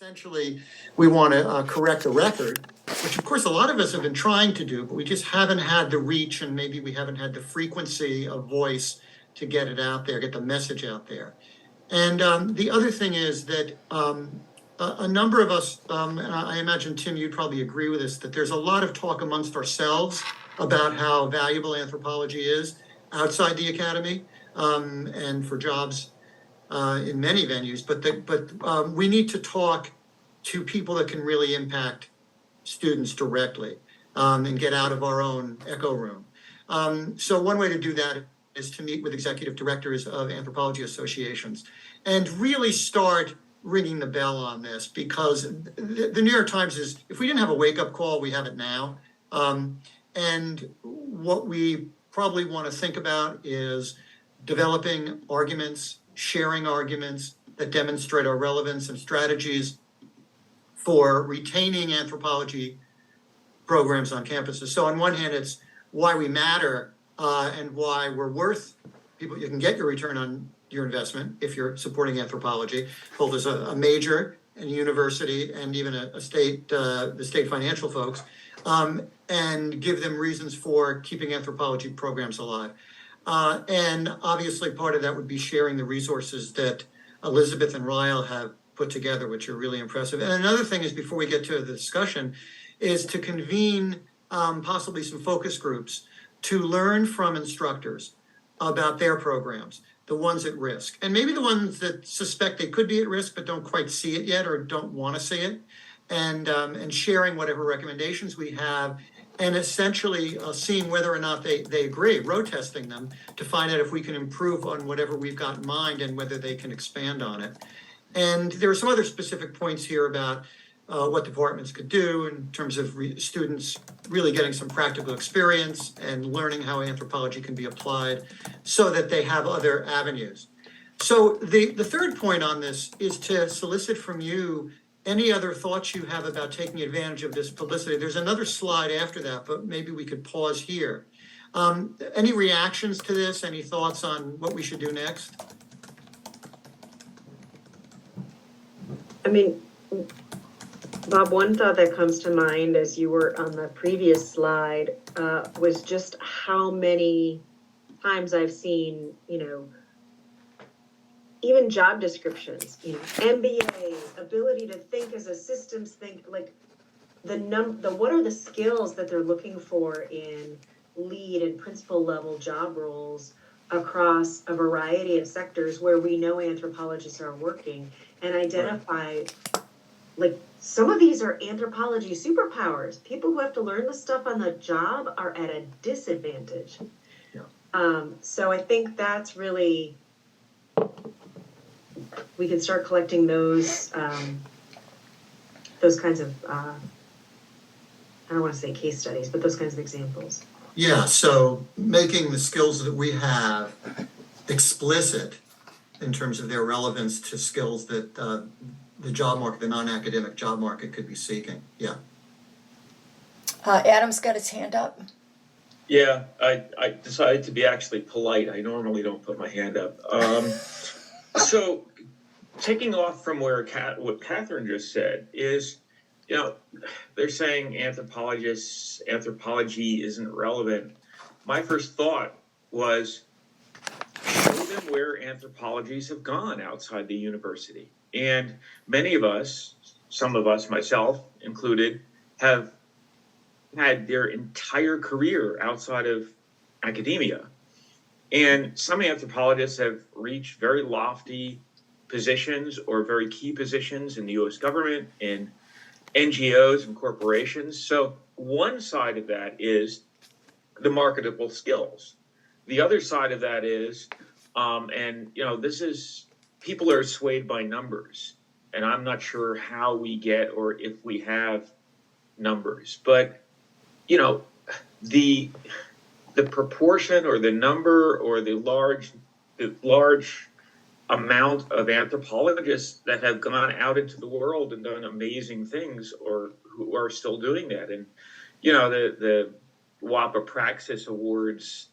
essentially, we want to correct the record, which of course a lot of us have been trying to do, but we just haven't had the reach and maybe we haven't had the frequency of voice to get it out there, get the message out there. And the other thing is that a number of us, and I imagine, Tim, you'd probably agree with this, that there's a lot of talk amongst ourselves about how valuable anthropology is outside the academy and for jobs in many venues, but we need to talk to people that can really impact students directly and get out of our own echo room. So one way to do that is to meet with executive directors of anthropology associations and really start ringing the bell on this, because the New York Times is, if we didn't have a wake-up call, we have it now. And what we probably want to think about is developing arguments, sharing arguments that demonstrate our relevance and strategies for retaining anthropology programs on campuses. So on one hand, it's why we matter and why we're worth people. You can get your return on your investment if you're supporting anthropology, both as a major and university and even a state, the state financial folks, and give them reasons for keeping anthropology programs alive. And obviously part of that would be sharing the resources that Elizabeth and Ryle have put together, which are really impressive. And another thing is, before we get to the discussion, is to convene possibly some focus groups to learn from instructors about their programs, the ones at risk, and maybe the ones that suspect they could be at risk but don't quite see it yet or don't want to see it, and sharing whatever recommendations we have, and essentially seeing whether or not they agree, road testing them to find out if we can improve on whatever we've got in mind and whether they can expand on it. And there are some other specific points here about what departments could do in terms of students really getting some practical experience and learning how anthropology can be applied so that they have other avenues. So the third point on this is to solicit from you any other thoughts you have about taking advantage of this publicity. There's another slide after that, but maybe we could pause here. Any reactions to this? Any thoughts on what we should do next? I mean, Bob, one thought that comes to mind as you were on the previous slide was just how many times I've seen, even job descriptions, MBA, ability to think as a systems think, like what are the skills that they're looking for in lead and principal level job roles across a variety of sectors where we know anthropologists are working, and identify, like, some of these are anthropology superpowers. People who have to learn this stuff on the job are at a disadvantage. Yeah. So I think that's really, we can start collecting those kinds of, I don't want to say case studies, but those kinds of examples. Yeah, so making the skills that we have explicit in terms of their relevance to skills that the job market, the non-academic job market could be seeking. Yeah. Adam's got his hand up. Yeah, I decided to be actually polite. I normally don't put my hand up. So taking off from what Catherine just said is, they're saying anthropology isn't relevant. My first thought was, show them where anthropologies have gone outside the university. And many of us, some of us, myself included, have had their entire career outside of academia. And some anthropologists have reached very lofty positions or very key positions in the US government, in NGOs and corporations. So one side of that is the marketable skills. The other side of that is, this is, people are swayed by numbers, and I'm not sure how we get or if we have numbers, but the proportion or the number or the large amount of anthropologists that have gone out into the world and done amazing things, or who are still doing that. And, the WAPA Praxis Awards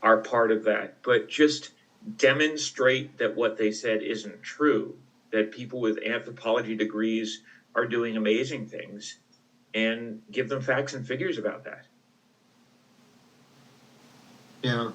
are part of that, but just demonstrate that what they said isn't true that people with anthropology degrees are doing amazing things, and give them facts and figures about that. Yeah.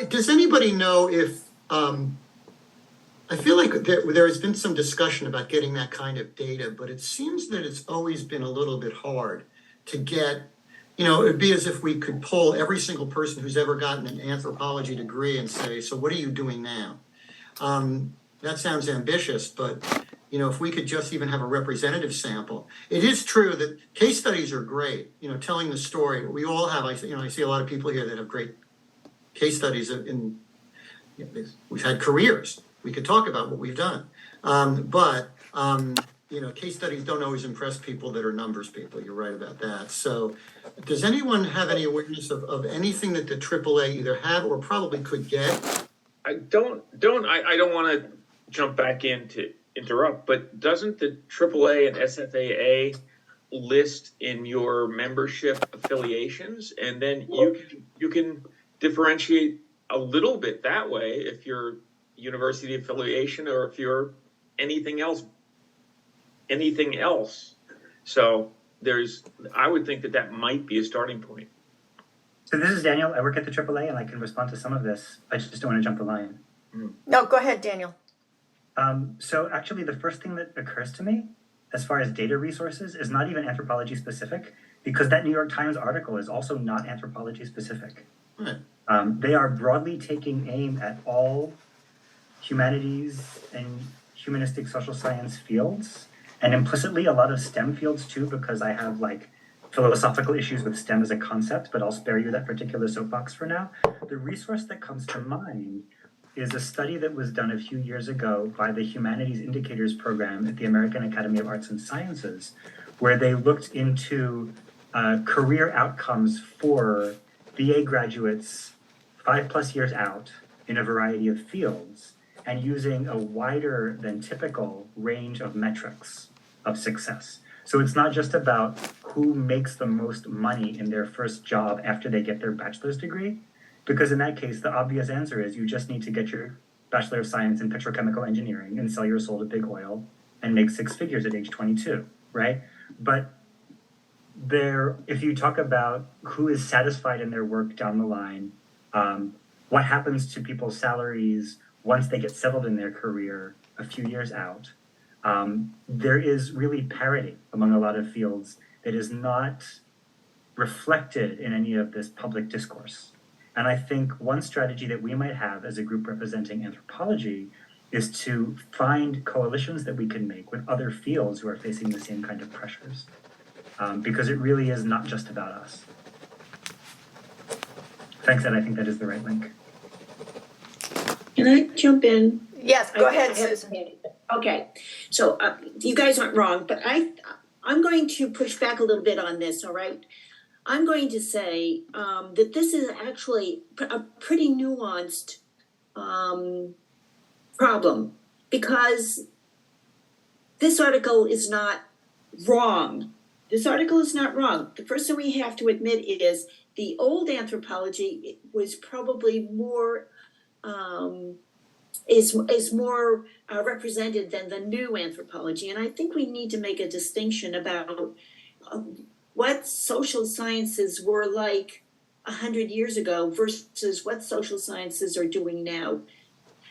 Does anybody know if, I feel like there has been some discussion about getting that kind of data, but it seems that it's always been a little bit hard to get, it'd be as if we could pull every single person who's ever gotten an anthropology degree and say, so what are you doing now? That sounds ambitious, but if we could just even have a representative sample. It is true that case studies are great, telling the story. We all have, I see a lot of people here that have great case studies we've had careers. We could talk about what we've done. But case studies don't always impress people that are numbers people. You're right about that. So does anyone have any awareness of anything that the AAA either have or probably could get? I don't want to jump back in to interrupt, but doesn't the AAA and SFAA list in your membership affiliations, and then you can differentiate a little bit that way if you're university affiliation or if you're anything else. So I would think that might be a starting point. So this is Daniel. I work at the AAA, and I can respond to some of this. I just don't want to jump the line. No, go ahead, Daniel. So actually, the first thing that occurs to me, as far as data resources, is not even anthropology specific, because that New York Times article is also not anthropology specific. They are broadly taking aim at all humanities and humanistic social science fields, and implicitly a lot of STEM fields too, because I have philosophical issues with STEM as a concept, but I'll spare you that particular soapbox for now. The resource that comes to mind is a study that was done a few years ago by the Humanities Indicators Program at the American Academy of Arts and Sciences, where they looked into career outcomes for BA graduates 5+ years out in a variety of fields, and using a wider than typical range of metrics of success. So it's not just about who makes the most money in their first job after they get their bachelor's degree, because in that case, the obvious answer is you just need to get your Bachelor of Science in Petrochemical Engineering and sell your soul to big oil and make 6 figures at age 22, right? But if you talk about who is satisfied in their work down the line, what happens to people's salaries once they get settled in their career a few years out, there is really parity among a lot of fields that is not reflected in any of this public discourse. And I think one strategy that we might have as a group representing anthropology is to find coalitions that we can make with other fields who are facing the same kind of pressures, because it really is not just about us. Thanks, Ed. I think that is the right link. Can I jump in? Yes, go ahead, Susan. Okay, so you guys aren't wrong, but I'm going to push back a little bit on this, all right? I'm going to say that this is actually a pretty nuanced problem, because this article is not wrong. This article is not wrong. The first thing we have to admit is the old anthropology was probably more is more represented than the new anthropology. And I think we need to make a distinction about what social sciences were like 100 years ago versus what social sciences are doing now.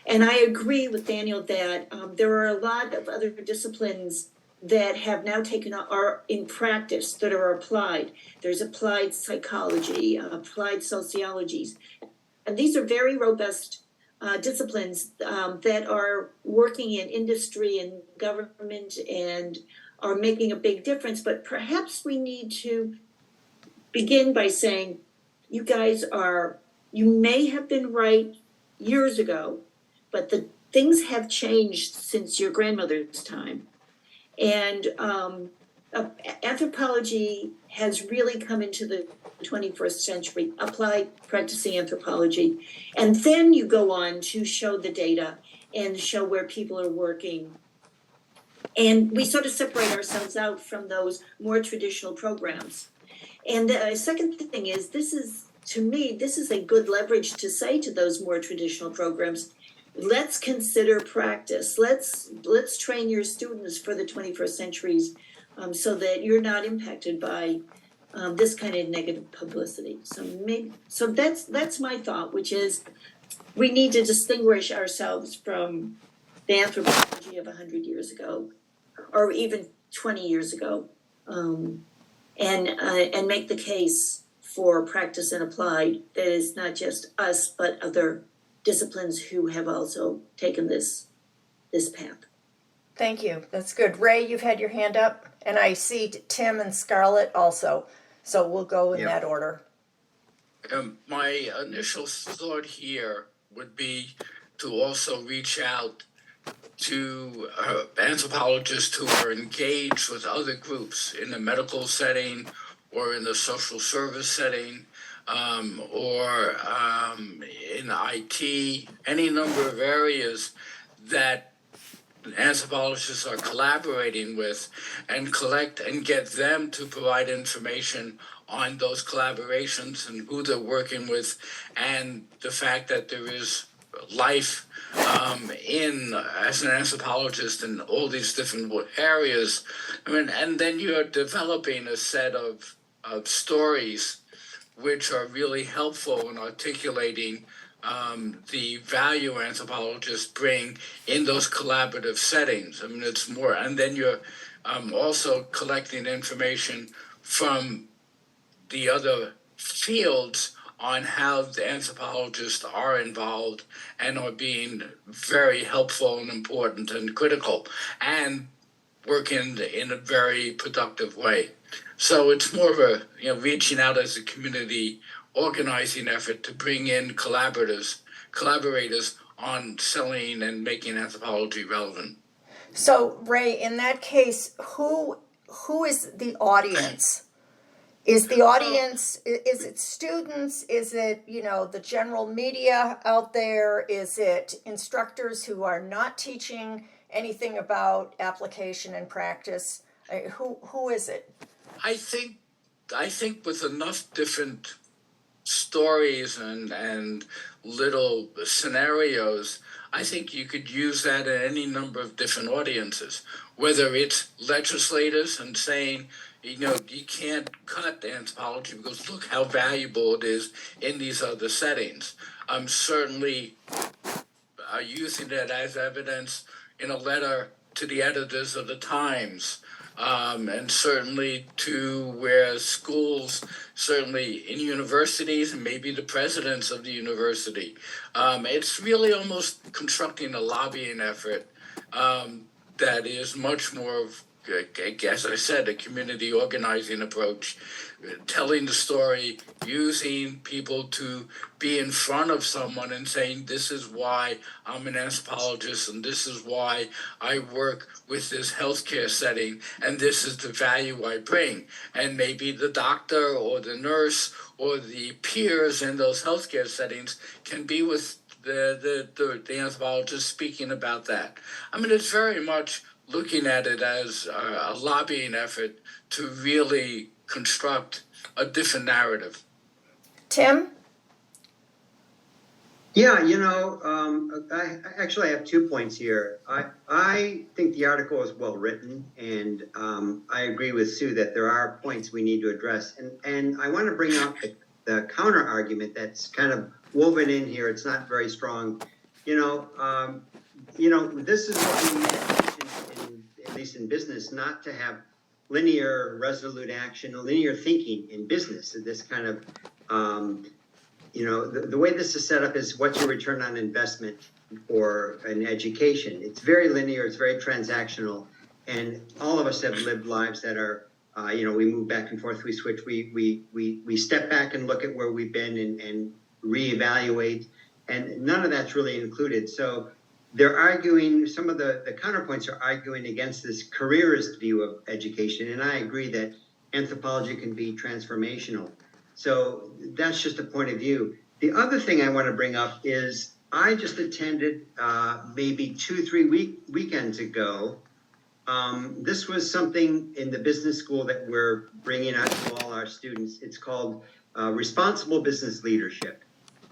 And I agree with Daniel that there are a lot of other disciplines that have now are in practice, that are applied. There's applied psychology, applied sociologies. And these are very robust disciplines that are working in industry and government and are making a big difference. But perhaps we need to begin by saying, you may have been right years ago, but the things have changed since your grandmother's time. And anthropology has really come into the 21st century, applied practicing anthropology. And then you go on to show the data and show where people are working. And we sort of separate ourselves out from those more traditional programs. And the second thing is, to me, this is a good leverage to say to those more traditional programs, let's consider practice. Let's train your students for the 21st centuries, so that you're not impacted by this kind of negative publicity. So that's my thought, which is we need to distinguish ourselves from the anthropology of 100 years ago, or even 20 years ago, and make the case for practice and applied that is not just us, but other disciplines who have also taken this path. Thank you. That's good. Ray, you've had your hand up, and I see Tim and Scarlett also. So we'll go in that order. My initial thought here would be to also reach out to anthropologists who are engaged with other groups in the medical setting or in the social service setting, or in IT, any number of areas that anthropologists are collaborating with, and collect and get them to provide information on those collaborations and who they're working with, and the fact that there is life in as an anthropologist in all these different areas. I mean, and then you're developing a set of stories which are really helpful in articulating the value anthropologists bring in those collaborative settings. I mean, it's more, and then you're also collecting information from the other fields on how the anthropologists are involved and are being very helpful and important and critical and working in a very productive way. So it's more of a, reaching out as a community organizing effort to bring in collaborators on selling and making anthropology relevant. So Ray, in that case, who is the audience? Is the audience, is it students? Is it, the general media out there? Is it instructors who are not teaching anything about application and practice? Who is it? I think with enough different stories and little scenarios, I think you could use that in any number of different audiences, whether it's legislators and saying, you can't cut anthropology because look how valuable it is in these other settings. I'm certainly using that as evidence in a letter to the editors of the Times, and certainly to where schools, certainly in universities, and maybe the presidents of the university. It's really almost constructing a lobbying effort that is much more of, as I said, a community organizing approach, telling the story, using people to be in front of someone and saying, this is why I'm an anthropologist and this is why I work with this healthcare setting and this is the value I bring. And maybe the doctor or the nurse or the peers in those healthcare settings can be with the anthropologist speaking about that. I mean, it's very much looking at it as a lobbying effort to really construct a different narrative. Tim? Yeah, I actually have 2 points here. I think the article is well written, and I agree with Sue that there are points we need to address. And I want to bring up the counter argument that's kind of woven in here. It's not very strong. This is what we need, at least in business, not to have linear, resolute action, linear thinking in business. This kind of, the way this is set up is what's your return on investment for an education. It's very linear, it's very transactional, and all of us have lived lives that are, we move back and forth, we switch, we step back and look at where we've been and reevaluate, and none of that's really included. So they're arguing, some of the counterpoints are arguing against this careerist view of education, and I agree that anthropology can be transformational. So that's just a point of view. The other thing I want to bring up is I just attended maybe 2-3 weekends ago. This was something in the business school that we're bringing out to all our students. It's called Responsible Business Leadership.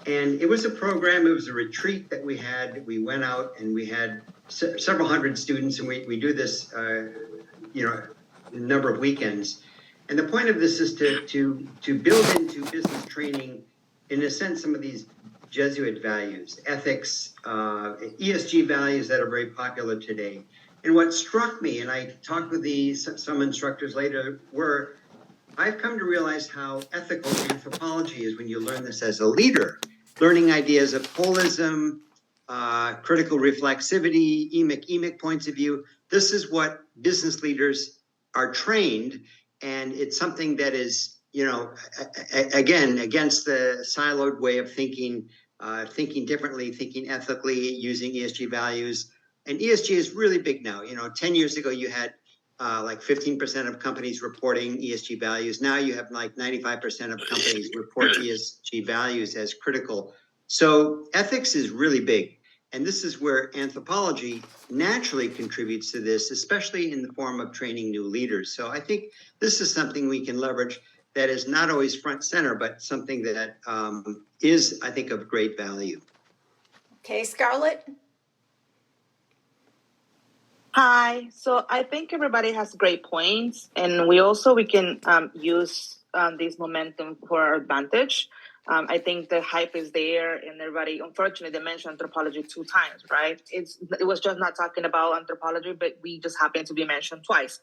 And it was a program, it was a retreat that we had. We went out and we had several hundred students, and we do this, a number of weekends. And the point of this is to build into business training, in a sense, some of these Jesuit values, ethics, ESG values that are very popular today. And what struck me, and I talked with some instructors later, were I've come to realize how ethical anthropology is when you learn this as a leader, learning ideas of holism, critical reflexivity, emic points of view. This is what business leaders are trained, and it's something that is, again, against the siloed way of thinking, thinking differently, thinking ethically, using ESG values. And ESG is really big now. 10 years ago, you had like 15% of companies reporting ESG values. Now you have like 95% of companies report ESG values as critical. So ethics is really big. And this is where anthropology naturally contributes to this, especially in the form of training new leaders. So I think this is something we can leverage that is not always front center, but something that is, I think, of great value. Okay, Scarlett? Hi. So I think everybody has great points, and we can use this momentum for our advantage. I think the hype is there, and everybody, unfortunately, they mentioned anthropology 2 times, right? It was just not talking about anthropology, but we just happened to be mentioned twice.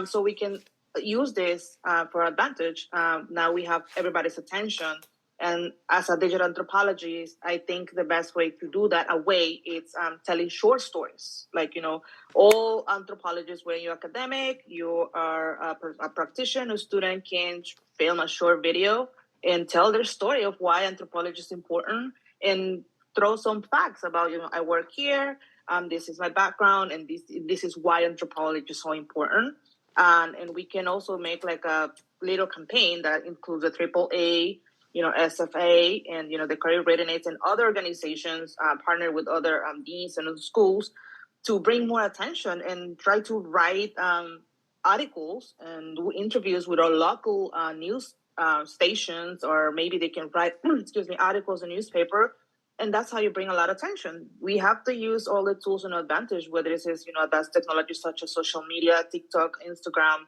So we can use this for advantage. Now we have everybody's attention. And as a digital anthropologist, I think the best way to do that is telling short stories. Like, all anthropologists, when you're academic, you are a practitioner, a student can film a short video and tell their story of why anthropology is important, and throw some facts about, I work here, this is my background, and this is why anthropology is so important. And we can also make like a little campaign that includes the AAA, SFA, and, the Career Readiness, and other organizations partner with other deans and schools to bring more attention and try to write articles and do interviews with our local news stations, or maybe they can write, articles in newspaper. And that's how you bring a lot of attention. We have to use all the tools and advantage, whether it is, advanced technology such as social media, TikTok, Instagram,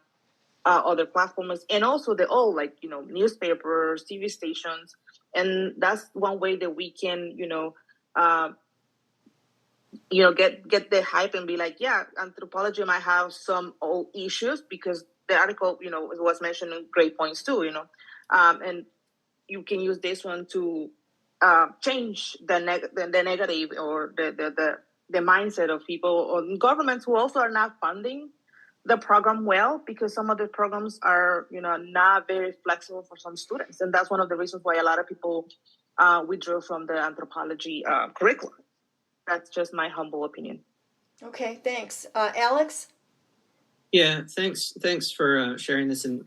other platforms, and also newspapers, TV stations. And that's one way that we can, get the hype and be like, yeah, anthropology might have some old issues, because the article, was mentioning great points too, and you can use this one to change the negative, or the mindset of people or governments who also are not funding the program well, because some of the programs are, not very flexible for some students. And that's one of the reasons why a lot of people withdrew from the anthropology curriculum. That's just my humble opinion. Okay, thanks. Alex? Yeah, thanks for sharing this. And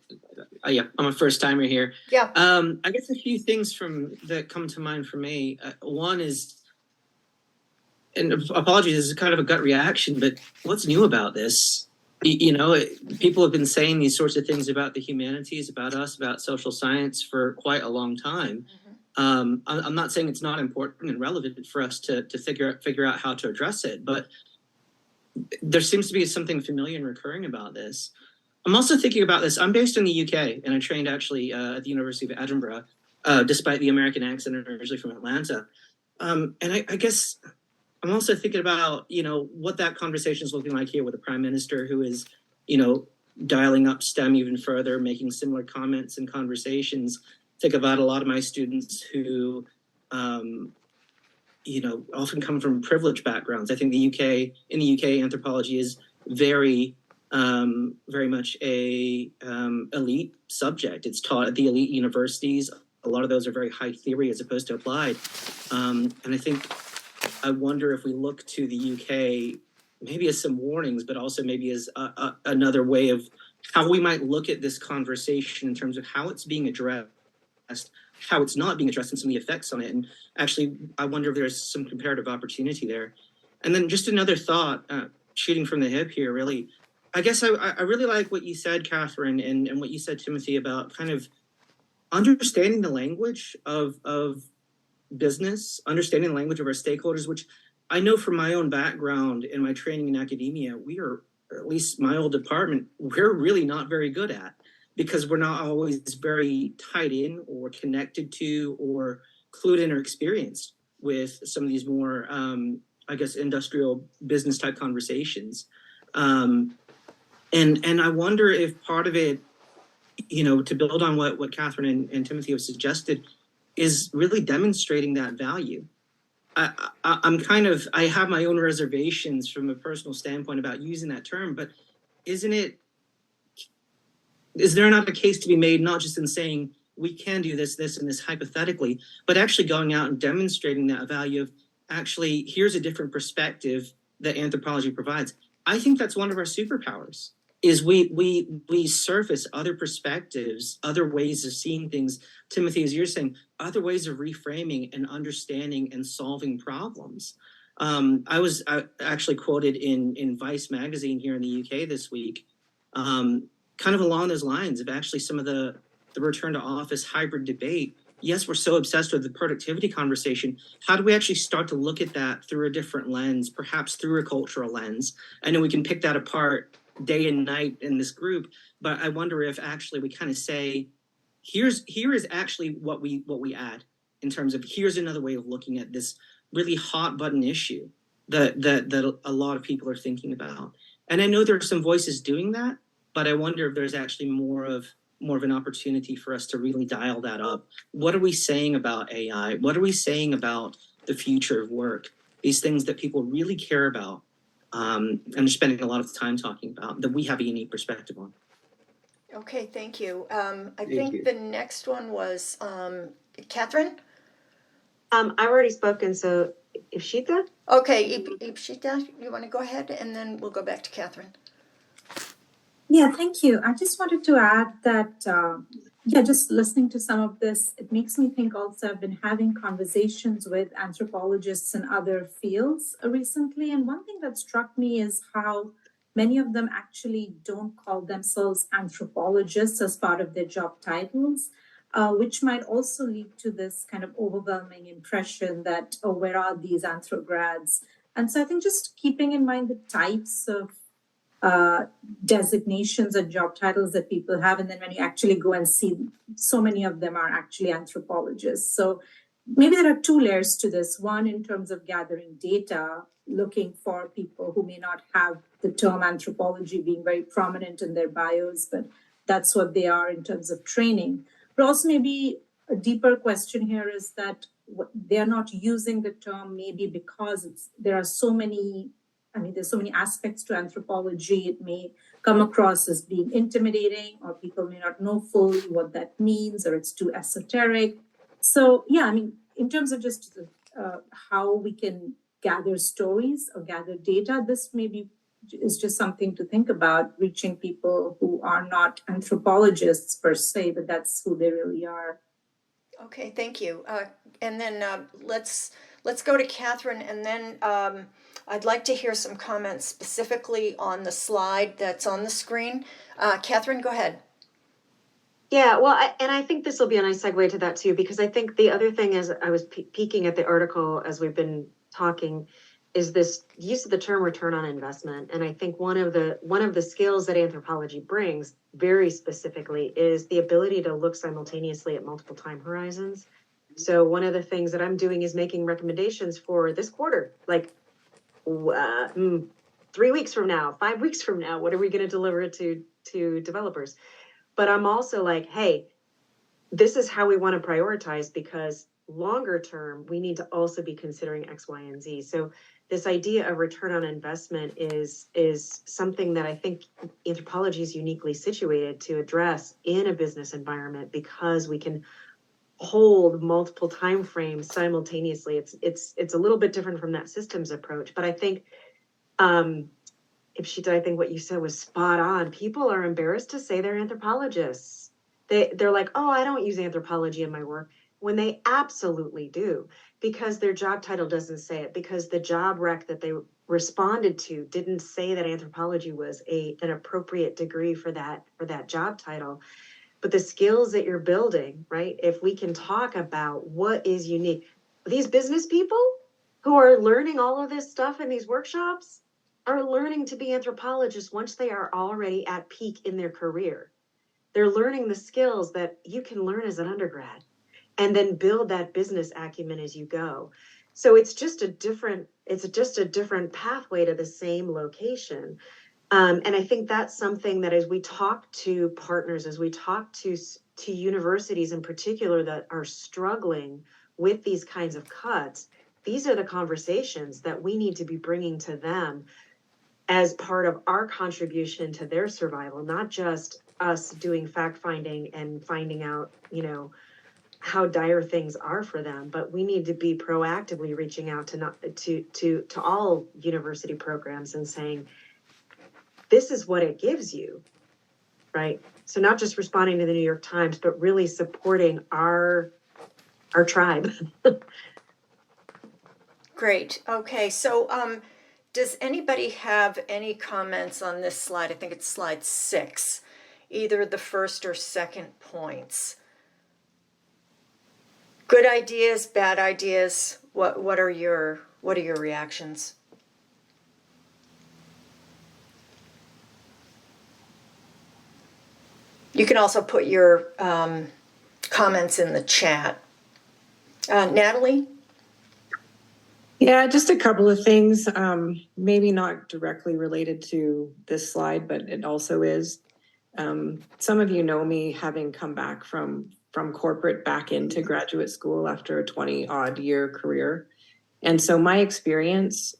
I'm a first timer here. Yeah. I guess a few things that come to mind for me. One is, and apologies, this is kind of a gut reaction, but what's new about this? People have been saying these sorts of things about the humanities, about us, about social science for quite a long time. Mm-hmm. I'm not saying it's not important and relevant for us to figure out how to address it, but there seems to be something familiar and recurring about this. I'm also thinking about this. I'm based in the UK, and I trained actually at the University of Edinburgh, despite the American accent. I'm originally from Atlanta. And I guess I'm also thinking about, what that conversation is looking like here with the Prime Minister, who is, dialing up STEM even further, making similar comments and conversations. Think about a lot of my students who, often come from privileged backgrounds. I think in the UK, anthropology is very much a elite subject. It's taught at the elite universities. A lot of those are very high theory as opposed to applied. And I wonder if we look to the UK, maybe as some warnings, but also maybe as another way of how we might look at this conversation in terms of how it's being addressed, how it's not being addressed, and some of the effects on it. And actually, I wonder if there's some comparative opportunity there. And then just another thought, shooting from the hip here, really. I guess I really like what you said, Catherine, and what you said, Timothy, about kind of understanding the language of business, understanding the language of our stakeholders, which I know from my own background and my training in academia, we are, or at least my old department, we're really not very good at, because we're not always very tied in or connected to or clued in or experienced with some of these more, I guess, industrial business type conversations. And I wonder if part of it, you know, to build on what Catherine and Timothy have suggested, is really demonstrating that value. I'm kind of, I have my own reservations from a personal standpoint about using that term, but is there not a case to be made, not just in saying we can do this, and this hypothetically, but actually going out and demonstrating that value of actually, here's a different perspective that anthropology provides. I think that's one of our superpowers, is we surface other perspectives, other ways of seeing things. Timothy, as you're saying, other ways of reframing and understanding and solving problems. I was actually quoted in Vice magazine here in the UK this week, kind of along those lines of actually some of the return to office hybrid debate. Yes, we're so obsessed with the productivity conversation. How do we actually start to look at that through a different lens, perhaps through a cultural lens? I know we can pick that apart day and night in this group, but I wonder if actually we kind of say, here is actually what we add in terms of, here's another way of looking at this really hot button issue that a lot of people are thinking about. And I know there are some voices doing that, but I wonder if there's actually more of an opportunity for us to really dial that up. What are we saying about AI? What are we saying about the future of work? These things that people really care about, and are spending a lot of time talking about, that we have a unique perspective on. Okay, thank you. I Thank think you. the next one was Catherine. I've already spoken, so Ishita? Okay, Ipshita, you want to go ahead, and then we'll go back to Catherine. Yeah, thank you. I just wanted to add that, just listening to some of this, it makes me think also I've been having conversations with anthropologists in other fields recently. And one thing that struck me is how many of them actually don't call themselves anthropologists as part of their job titles, which might also lead to this kind of overwhelming impression that, oh, where are these anthrograds? And so I think just keeping in mind the types of designations and job titles that people have, and then when you actually go and see, so many of them are actually anthropologists. So maybe there are two layers to this. One, in terms of gathering data, looking for people who may not have the term anthropology being very prominent in their bios, but that's what they are in terms of training. But also maybe a deeper question here is that they're not using the term maybe because there's so many aspects to anthropology. It may come across as being intimidating, or people may not know fully what that means, or it's too esoteric. So, in terms of just how we can gather stories or gather data, this maybe is just something to think about, reaching people who are not anthropologists per se, but that's who they really are. Okay, thank you. And then let's go to Catherine, and then I'd like to hear some comments specifically on the slide that's on the screen. Catherine, go ahead. Yeah, well, I think this will be a nice segue to that too, because I think the other thing is, I was peeking at the article as we've been talking, is this use of the term return on investment. And I think one of the skills that anthropology brings very specifically is the ability to look simultaneously at multiple time horizons. So one of the things that I'm doing is making recommendations for this quarter, like 3 weeks from now, 5 weeks from now, what are we going to deliver to developers? But I'm also like, hey, this is how we want to prioritize, because longer term, we need to also be considering X, Y, and Z. So this idea of return on investment is something that I think anthropology is uniquely situated to address in a business environment, because we can hold multiple time frames simultaneously. It's a little bit different from that systems approach, but I think Ipshita, I think what you said was spot on. People are embarrassed to say they're anthropologists. They're like, oh, I don't use anthropology in my work, when they absolutely do, because their job title doesn't say it, because the job rec that they responded to didn't say that anthropology was an appropriate degree for that job title. But the skills that you're building, right? If we can talk about what is unique, these business people who are learning all of this stuff in these workshops are learning to be anthropologists once they are already at peak in their career. They're learning the skills that you can learn as an undergrad and then build that business acumen as you go. So it's just a different pathway to the same location. And I think that's something that as we talk to partners, as we talk to universities in particular that are struggling with these kinds of cuts, these are the conversations that we need to be bringing to them as part of our contribution to their survival, not just us doing fact finding and finding out, how dire things are for them, but we need to be proactively reaching out to all university programs and saying, this is what it gives you, right? So not just responding to the New York Times, but really supporting our tribe. Great. Okay. So, does anybody have any comments on this slide? I think it's slide 6, either the first or second points. Good ideas, bad ideas. What are your reactions? You can also put your comments in the chat. Natalie? Yeah, just a couple of things, maybe not directly related to this slide, but it also is. Some of you know me having come back from corporate back into graduate school after a 20-odd year career. And so my experience,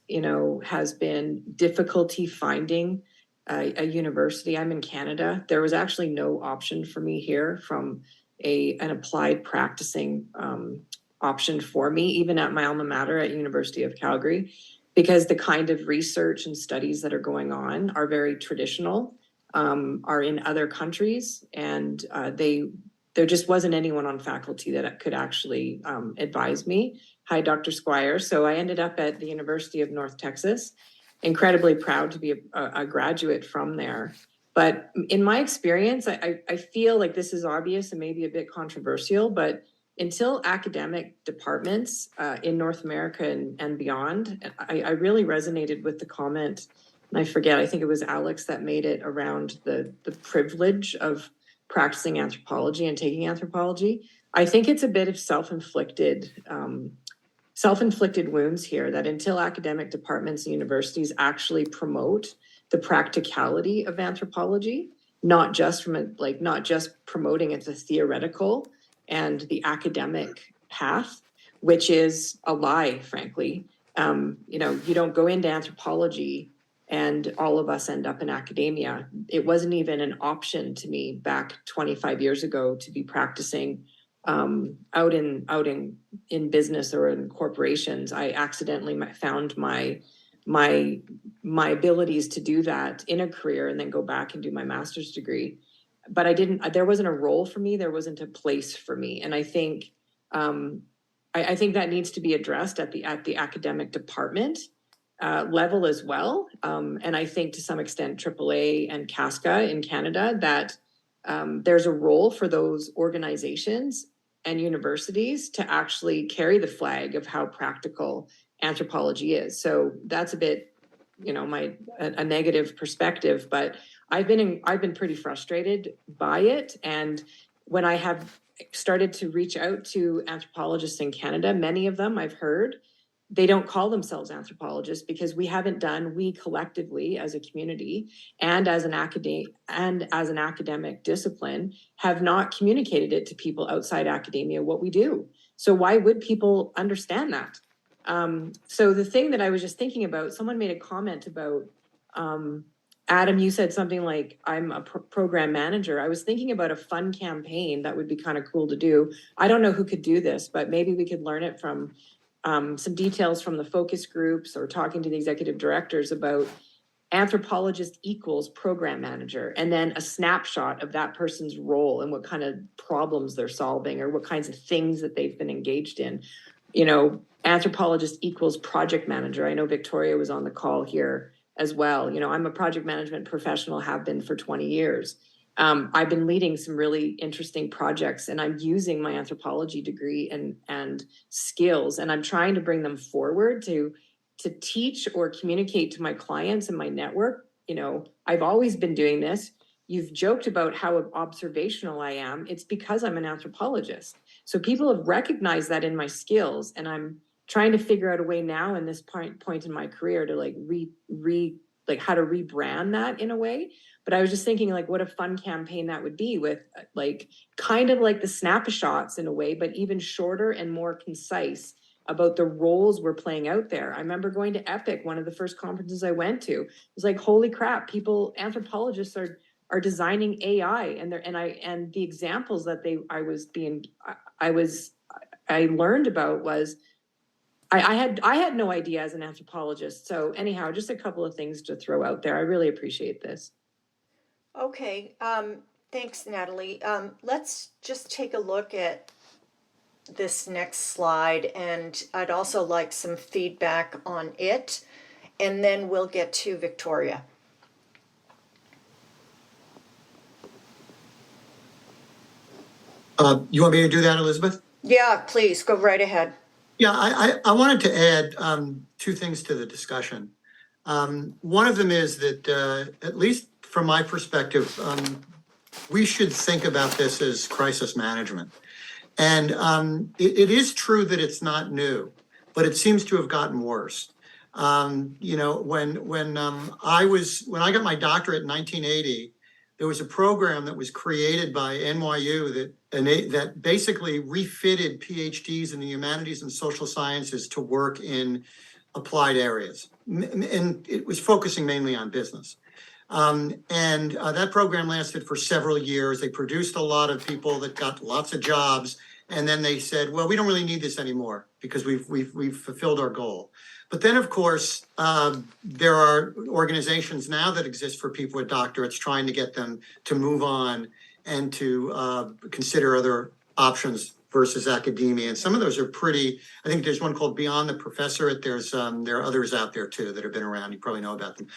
has been difficulty finding a university. I'm in Canada. There was actually no option for me here from an applied practicing option for me, even at my alma mater at University of Calgary, because the kind of research and studies that are going on are very traditional, are in other countries, and there just wasn't anyone on faculty that could actually advise me. Hi, Dr. Squire. So I ended up at the University of North Texas, incredibly proud to be a graduate from there. But in my experience, I feel like this is obvious and maybe a bit controversial, but until academic departments in North America and beyond, I really resonated with the comment, and I think it was Alex that made it, around the privilege of practicing anthropology and taking anthropology. I think it's a bit of self-inflicted wounds here, that until academic departments and universities actually promote the practicality of anthropology, not just promoting it as theoretical and the academic path, which is a lie, frankly. You don't go into anthropology and all of us end up in academia. It wasn't even an option to me back 25 years ago to be practicing out in business or in corporations. I accidentally found my abilities to do that in a career and then go back and do my master's degree. But there wasn't a role for me. There wasn't a place for me. And I think that needs to be addressed at the academic department level as well. And I think to some extent, AAA and CASCA in Canada, that there's a role for those organizations and universities to actually carry the flag of how practical anthropology is. So that's a bit, a negative perspective, but I've been pretty frustrated by it. And when I have started to reach out to anthropologists in Canada, many of them I've heard, they don't call themselves anthropologists because we collectively as a community and as an academic discipline have not communicated it to people outside academia what we do. So why would people understand that? So the thing that I was just thinking about, someone made a comment about, Adam, you said something like, I'm a program manager. I was thinking about a fun campaign that would be kind of cool to do. I don't know who could do this, but maybe we could learn it from some details from the focus groups or talking to the executive directors about anthropologist equals program manager, and then a snapshot of that person's role and what kind of problems they're solving or what kinds of things that they've been engaged in. Anthropologist equals project manager. I know Victoria was on the call here as well. I'm a project management professional, have been for 20 years. I've been leading some really interesting projects, and I'm using my anthropology degree and skills, and I'm trying to bring them forward to teach or communicate to my clients and my network. You know, I've always been doing this. You've joked about how observational I am. It's because I'm an anthropologist. So people have recognized that in my skills, and I'm trying to figure out a way now in this point in my career to like like how to rebrand that in a way. But I was just thinking like what a fun campaign that would be, with like kind of like the snapshots in a way, but even shorter and more concise about the roles we're playing out there. I remember going to Epic, one of the first conferences I went to. It was like, holy crap, anthropologists are designing AI, and the examples that I learned about was I had no idea as an anthropologist. So anyhow, just a couple of things to throw out there. I really appreciate this. Okay, thanks, Natalie. Let's just take a look at this next slide, and I'd also like some feedback on it, and then we'll get to Victoria. You want me to do that, Elizabeth? Yeah, please, go right ahead. Yeah, I wanted to add two things to the discussion. One of them is that, at least from my perspective, we should think about this as crisis management. And it is true that it's not new, but it seems to have gotten worse. You know, when I got my doctorate in 1980, there was a program that was created by NYU that basically refitted PhDs in the humanities and social sciences to work in applied areas. And it was focusing mainly on business. That program lasted for several years. They produced a lot of people that got lots of jobs. And then they said, well, we don't really need this anymore because we've fulfilled our goal. But then, of course, there are organizations now that exist for people with doctorates trying to get them to move on and to consider other options versus academia. And some of those are pretty, I think there's one called Beyond the Professorate. There are others out there too that have been around. You probably know about them.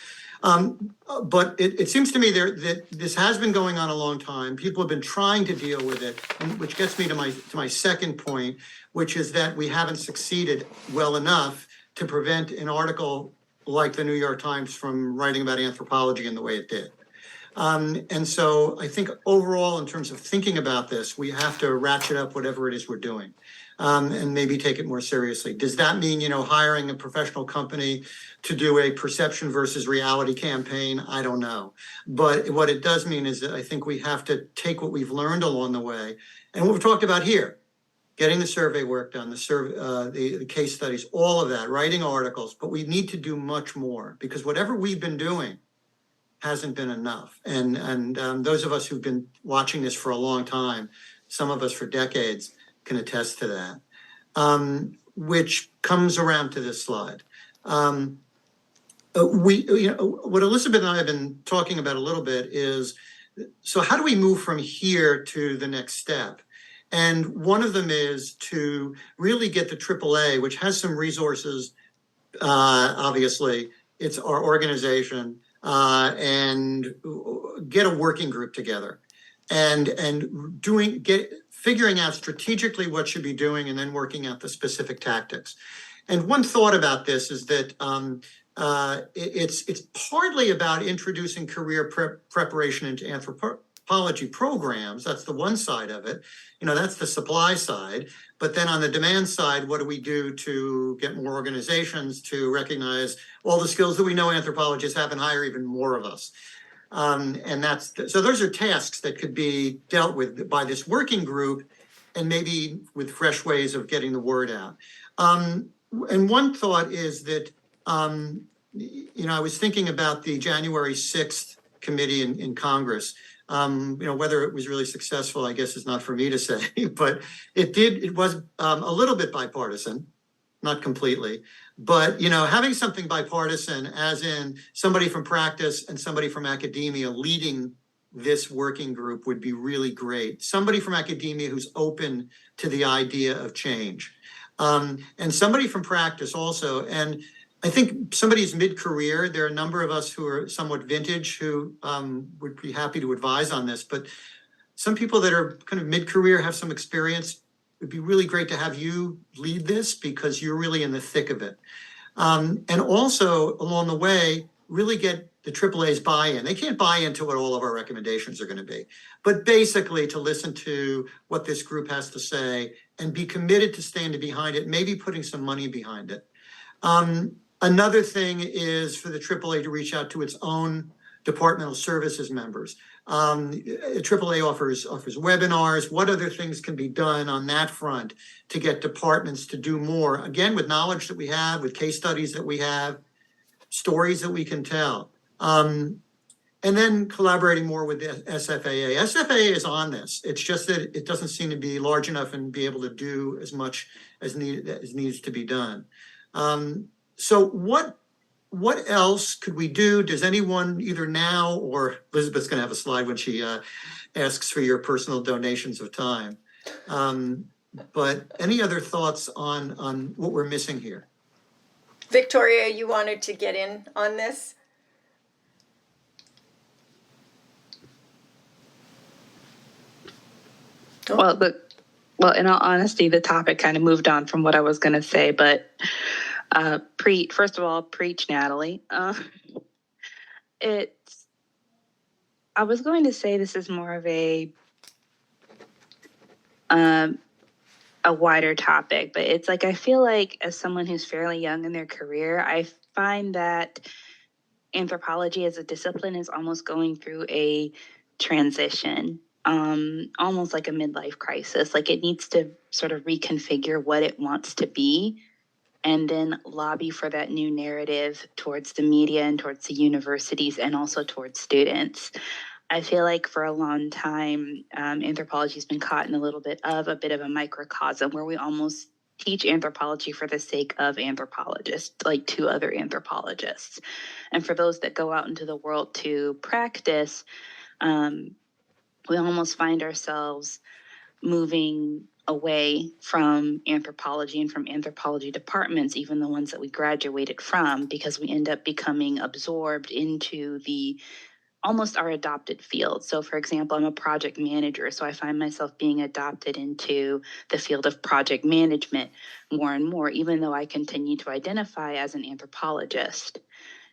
But it seems to me that this has been going on a long time. People have been trying to deal with it, which gets me to my second point, which is that we haven't succeeded well enough to prevent an article like the New York Times from writing about anthropology in the way it did. And so I think overall, in terms of thinking about this, we have to ratchet up whatever it is we're doing, and maybe take it more seriously. Does that mean, hiring a professional company to do a perception versus reality campaign? I don't know. But what it does mean is that I think we have to take what we've learned along the way and what we've talked about here, getting the survey work done, the case studies, all of that, writing articles, but we need to do much more because whatever we've been doing hasn't been enough. And those of us who've been watching this for a long time, some of us for decades, can attest to that, which comes around to this slide. What Elizabeth and I have been talking about a little bit is, so how do we move from here to the next step? And one of them is to really get the AAA, which has some resources, obviously, it's our organization, and get a working group together and figuring out strategically what should be doing and then working out the specific tactics. And one thought about this is that it's partly about introducing career preparation into anthropology programs. That's the one side of it. That's the supply side. But then on the demand side, what do we do to get more organizations to recognize all the skills that we know anthropologists have and hire even more of us? So those are tasks that could be dealt with by this working group and maybe with fresh ways of getting the word out. And one thought is that, I was thinking about the January 6th committee in Congress. Whether it was really successful, I guess is not for me to say, but it was a little bit bipartisan, not completely, but, having something bipartisan, as in somebody from practice and somebody from academia leading this working group would be really great. Somebody from academia who's open to the idea of change, and somebody from practice also. And I think somebody's mid-career, there are a number of us who are somewhat vintage who would be happy to advise on this, but some people that are kind of mid-career, have some experience. It'd be really great to have you lead this because you're really in the thick of it. And also along the way, really get the AAA's buy-in. They can't buy into what all of our recommendations are going to be, but basically to listen to what this group has to say and be committed to standing behind it, maybe putting some money behind it. Another thing is for the AAA to reach out to its own departmental services members. AAA offers webinars. What other things can be done on that front to get departments to do more? Again, with knowledge that we have, with case studies that we have, stories that we can tell. And then collaborating more with the SFAA. SFAA is on this. It's just that it doesn't seem to be large enough and be able to do as much as needs to be done. So what else could we do? Does anyone either now, or Elizabeth's going to have a slide when she asks for your personal donations of time. But any other thoughts on what we're missing here? Victoria, you wanted to get in on this? Well, in all honesty, the topic kind of moved on from what I was going to say, but first of all, preach, Natalie. I was going to say this is more of a wider topic, but it's like I feel like as someone who's fairly young in their career, I find that anthropology as a discipline is almost going through a transition, almost like a midlife crisis. Like it needs to sort of reconfigure what it wants to be and then lobby for that new narrative towards the media and towards the universities and also towards students. I feel like for a long time, anthropology has been caught in a bit of a microcosm where we almost teach anthropology for the sake of anthropologists, like to other anthropologists. And for those that go out into the world to practice, we almost find ourselves moving away from anthropology and from anthropology departments, even the ones that we graduated from, because we end up becoming absorbed into the almost our adopted field. So for example, I'm a project manager, so I find myself being adopted into the field of project management more and more, even though I continue to identify as an anthropologist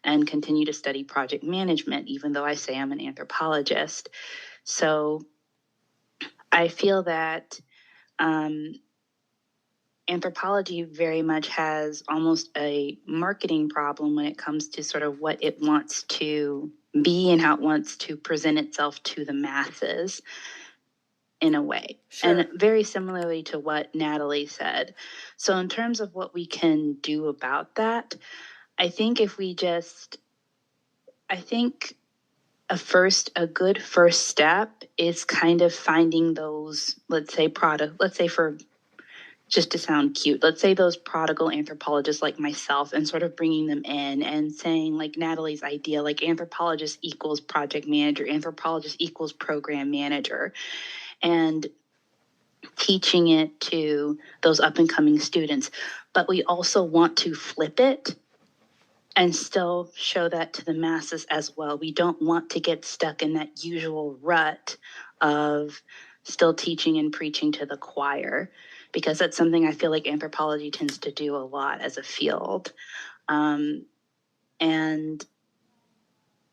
and continue to study project management, even though I say I'm an anthropologist. So I feel that anthropology very much has almost a marketing problem when it comes to sort of what it wants to be and how it wants to present itself to the masses in a way. Sure. And very similarly to what Natalie said. So in terms of what we can do about that, I think a good first step is kind of finding those, let's say for just to sound cute, let's say those prodigal anthropologists like myself and sort of bringing them in and saying like Natalie's idea, like anthropologist equals project manager, anthropologist equals program manager, and teaching it to those up and coming students. But we also want to flip it and still show that to the masses as well. We don't want to get stuck in that usual rut of still teaching and preaching to the choir, because that's something I feel like anthropology tends to do a lot as a field. And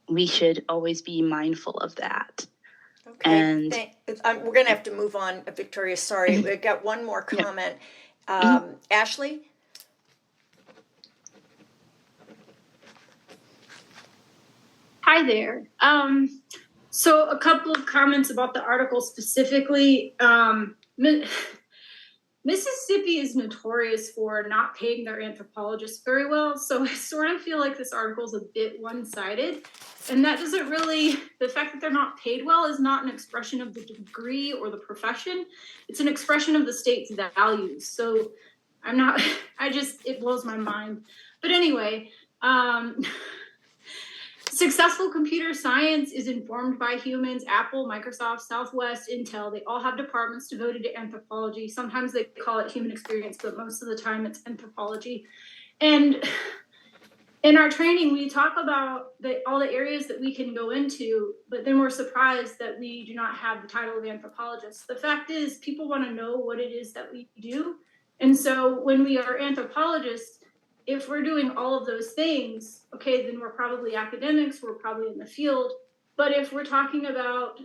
we should always be mindful of that. Okay, and we're going to have to move on, Victoria. Sorry, we've got one more comment. Ashley? Hi there. So a couple of comments about the article specifically. Mississippi is notorious for not paying their anthropologists very well, so I sort of feel like this article is a bit one-sided, and that doesn't really, the fact that they're not paid well is not an expression of the degree or the profession, it's an expression of the state's values. So it blows my mind. But anyway, successful computer science is informed by humans. Apple, Microsoft, Southwest, Intel, they all have departments devoted to anthropology. Sometimes they call it human experience, but most of the time it's anthropology. And in our training, we talk about all the areas that we can go into, but then we're surprised that we do not have the title of anthropologist. The fact is, people want to know what it is that we do. And so when we are anthropologists, if we're doing all of those things, okay, then we're probably academics, we're probably in the field. But if we're talking about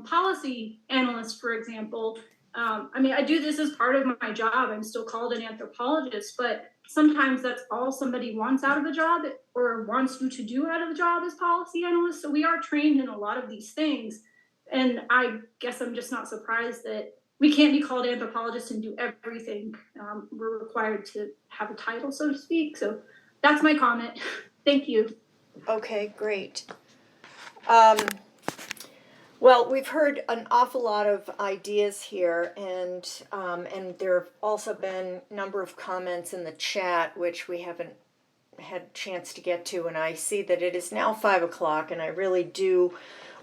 policy analysts, for example, I mean, I do this as part of my job. I'm still called an anthropologist, but sometimes that's all somebody wants out of a job or wants you to do out of the job as policy analyst. So we are trained in a lot of these things. And I guess I'm just not surprised that we can't be called anthropologists and do everything. We're required to have a title, so to speak. So that's my comment. Thank you. Okay, great. Well, we've heard an awful lot of ideas here, and there have also been a number of comments in the chat, which we haven't had a chance to get to, and I see that it is now 5 o'clock, and I really do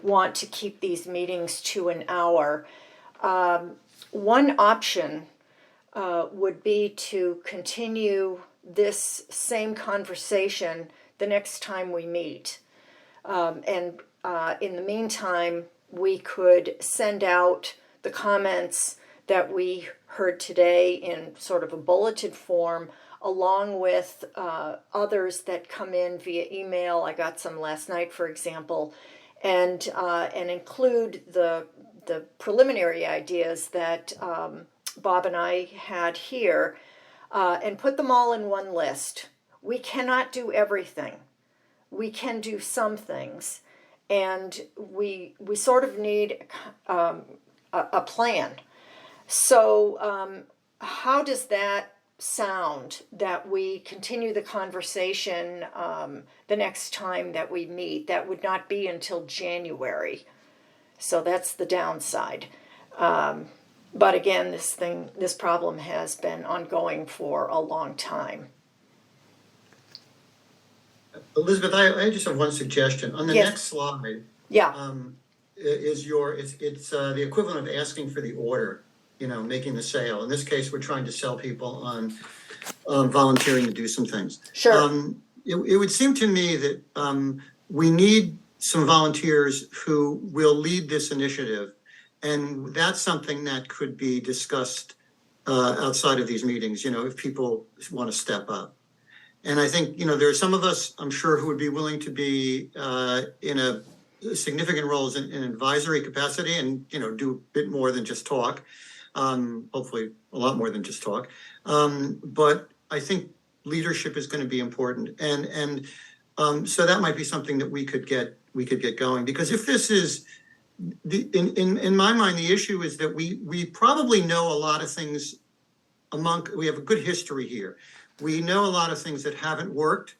want to keep these meetings to an hour. One option would be to continue this same conversation the next time we meet. In the meantime, we could send out the comments that we heard today in sort of a bulleted form, along with others that come in via email. I got some last night, for example, and include the preliminary ideas that Bob and I had here, and put them all in one list. We cannot do everything. We can do some things, and we sort of need a plan. So how does that sound, that we continue the conversation the next time that we meet? That would not be until January, so that's the downside. But again, this problem has been ongoing for a long time. Elizabeth, I just have one suggestion. On the Yes. next slide, Yeah. it's the equivalent of asking for the order, making the sale. In this case, we're trying to sell people on volunteering to do some things. Sure. It would seem to me that we need some volunteers who will lead this initiative, and that's something that could be discussed outside of these meetings, if people want to step up. And I think, there are some of us, I'm sure, who would be willing to be in a significant roles in advisory capacity and, do a bit more than just talk. Hopefully a lot more than just talk. But I think leadership is going to be important. And so that might be something that we could get going, because if this is in my mind, the issue is that we probably know a lot of things we have a good history here. We know a lot of things that haven't worked.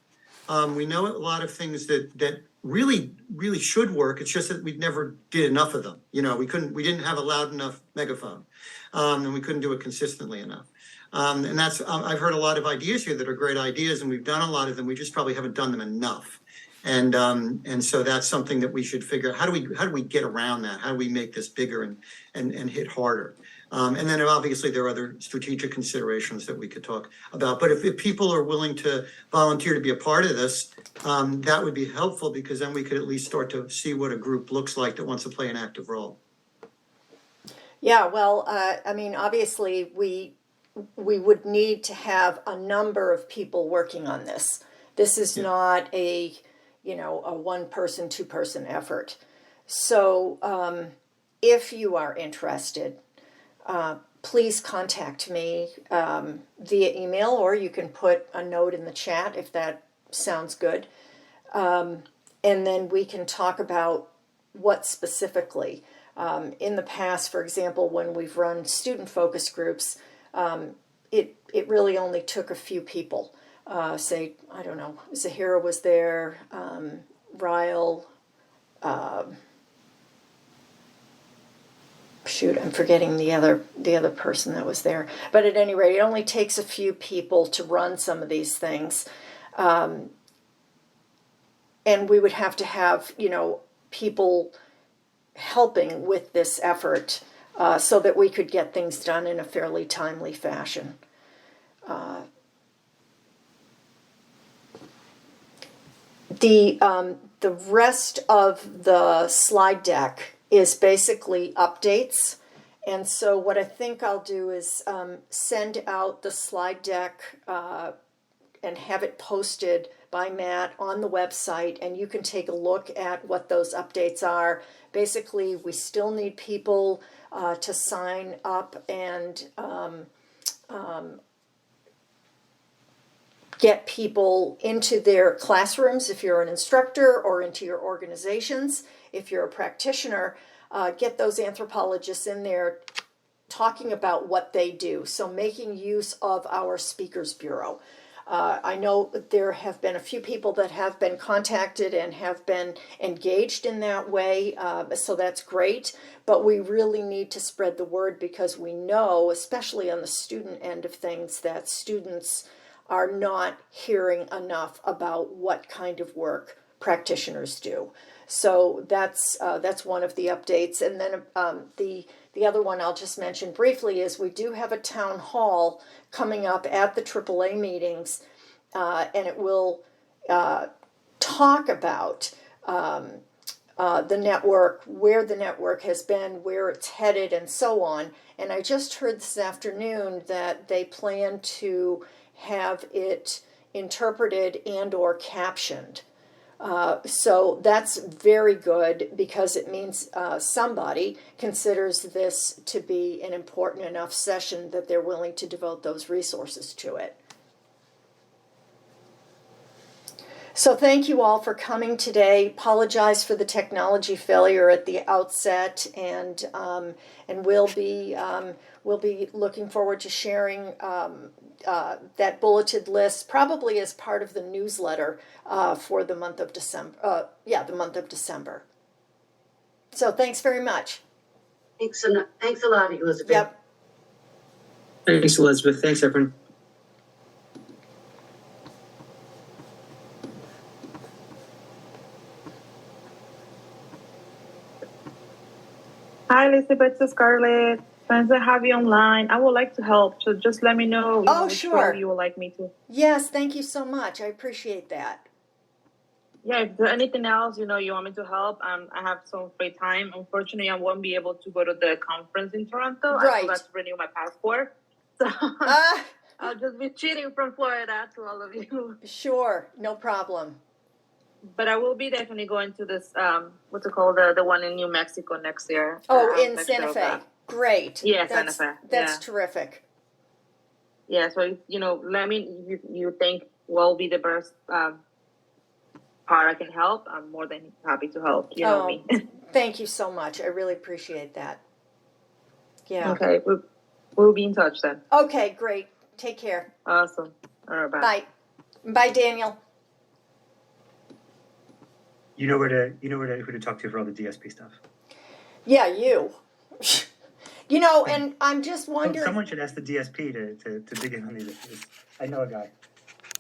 We know a lot of things that really, really should work. It's just that we never did enough of them. We didn't have a loud enough megaphone, and we couldn't do it consistently enough. And that's, I've heard a lot of ideas here that are great ideas, and we've done a lot of them. We just probably haven't done them enough. And so that's something that we should figure out. How do we get around that? How do we make this bigger and hit harder? And then obviously there are other strategic considerations that we could talk about. But if people are willing to volunteer to be a part of this, that would be helpful, because then we could at least start to see what a group looks like that wants to play an active role. Yeah, well, I mean, obviously we would need to have a number of people working on this. This is not a one-person, two-person effort. So if you are interested, please contact me via email, or you can put a note in the chat if that sounds good. And then we can talk about what specifically. In the past, for example, when we've run student focus groups, it really only took a few people. Say, I don't know, Zahira was there, Ryle, shoot, I'm forgetting the other person that was there. But at any rate, it only takes a few people to run some of these things. And we would have to have, people helping with this effort so that we could get things done in a fairly timely fashion. The rest of the slide deck is basically updates. And so what I think I'll do is send out the slide deck and have it posted by Matt on the website, and you can take a look at what those updates are. Basically, we still need people to sign up and get people into their classrooms if you're an instructor, or into your organizations if you're a practitioner. Get those anthropologists in there talking about what they do. So making use of our Speakers Bureau. I know there have been a few people that have been contacted and have been engaged in that way, so that's great. But we really need to spread the word, because we know, especially on the student end of things, that students are not hearing enough about what kind of work practitioners do. So that's one of the updates. And then the other one I'll just mention briefly is we do have a town hall coming up at the AAA meetings, and it will talk about the network, where the network has been, where it's headed, and so on. And I just heard this afternoon that they plan to have it interpreted and or captioned. So that's very good, because it means somebody considers this to be an important enough session that they're willing to devote those resources to it. So thank you all for coming today. Apologize for the technology failure at the outset, and we'll be looking forward to sharing that bulleted list, probably as part of the newsletter for the month of December. The month of December. So thanks very much. Thanks a lot, Elizabeth. Yep. Thanks, Elizabeth. Thanks, everyone. Hi, Elizabeth, it's Scarlett. Nice to have you online. I would like to help, so just let me know, which sure. role you would like me to. Yes, thank you so much. I appreciate that. Yeah, if there's anything else, you want me to help, I have some free time. Unfortunately, I won't be able to go to the conference in Toronto. Right. I forgot to renew my passport. So I'll just be cheating from Florida to all of you. Sure, no problem. But I will be definitely going to this, what's it called, the one in New Mexico next year. Oh, I'll in text you Santa Fe. about. Great. Yeah, Santa Fe. That's Yeah. terrific. Yeah, so, let me, you think will be the best part I can help, I'm more than happy to help. You know me. Thank you so much. I really appreciate that. Yeah. Okay, we'll be in touch then. Okay, great. Take care. Awesome. All right, bye. Bye. Bye, Daniel. You know who to talk to for all the DSP stuff. Yeah, you. And I'm just wondering. Someone should ask the DSP to dig in on these issues. I know a guy.